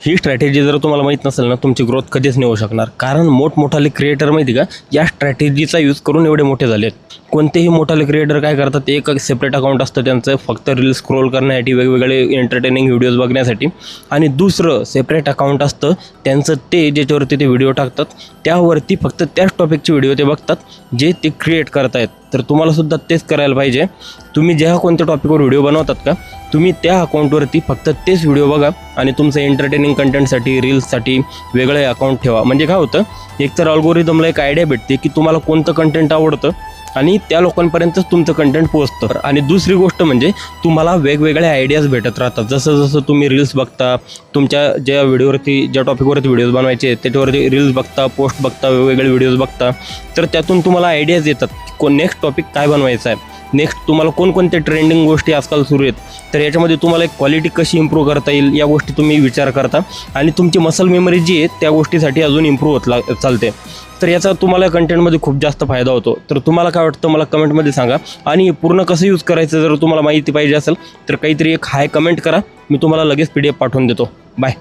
ही strategy जर तुम्हाला माहीत नसेल ना, तुमची ग्रोथ कधीच नाही होऊ शकणार. कारण मोठमोठाले क्रिएटर माहिती का या स्ट्रॅटेजीचा यूज करून एवढे मोठे झाले आहेत. कोणतेही मोठाले क्रिएटर काय करतात, ते एक सेपरेट अकाउंट असतं त्यांचं फक्त रील्स स्क्रोल करण्यासाठी, वेगवेगळे एंटरटेनिंग व्हिडिओज बघण्यासाठी, आणि दुसरं सेपरेट अकाउंट असतं त्यांचं ते ज्याच्यावरती ते व्हिडिओ टाकतात त्यावरती फक्त त्याच टॉपिकचे व्हिडिओ ते बघतात जे ते क्रिएट करतायत. तर तुम्हालासुद्धा तेच करायला पाहिजे. तुम्ही ज्या कोणत्या टॉपिकवर व्हिडिओ बनवतात का, तुम्ही त्या अकाउंटवरती फक्त तेच व्हिडिओ बघा आणि तुमचं एंटरटेनिंग कंटेंटसाठी, रील्ससाठी वेगळे अकाउंट ठेवा. म्हणजे काय होतं, एकतर अल्गोरिदमला एक आयडिया भेटते की तुम्हाला कोणतं कंटेंट आवडतं आणि त्या लोकांपर्यंतच तुमचं कंटेंट पोहोचतं. आणि दुसरी गोष्ट म्हणजे तुम्हाला वेगवेगळ्या आयडियाज भेटत राहतात. जसं जसं तुम्ही रील्स बघता, तुमच्या ज्या व्हिडिओवरती ज्या टॉपिकवरती व्हिडिओज बनवायचे त्याच्यावरती रील्स बघता, पोस्ट बघता, वेगवेगळे व्हिडिओज बघता, तर त्यातून तुम्हाला आयडियाज येतात नेक्स्ट टॉपिक काय बनवायचा आहे, नेक्स्ट तुम्हाला कोणकोणत्या ट्रेंडिंग गोष्टी आजकाल सुरू आहेत, तर याच्यामध्ये तुम्हाला एक क्वालिटी कशी इम्प्रूव्ह करता येईल या गोष्टी तुम्ही विचार करता आणि तुमची मसल मेमरी जी आहे त्या गोष्टीसाठी अजून इम्प्रूव्ह होत चालते. तर याचा तुम्हाला कंटेंटमध्ये खूप जास्त फायदा होतो. तर तुम्हाला काय वाटतं मला कमेंटमध्ये सांगा. आणि पूर्ण कसं यूज करायचं जर तुम्हाला माहिती पाहिजे असेल तर काहीतरी एक हाय कमेंट करा, मी तुम्हाला लगेच PDF पाठवून देतो. बाय.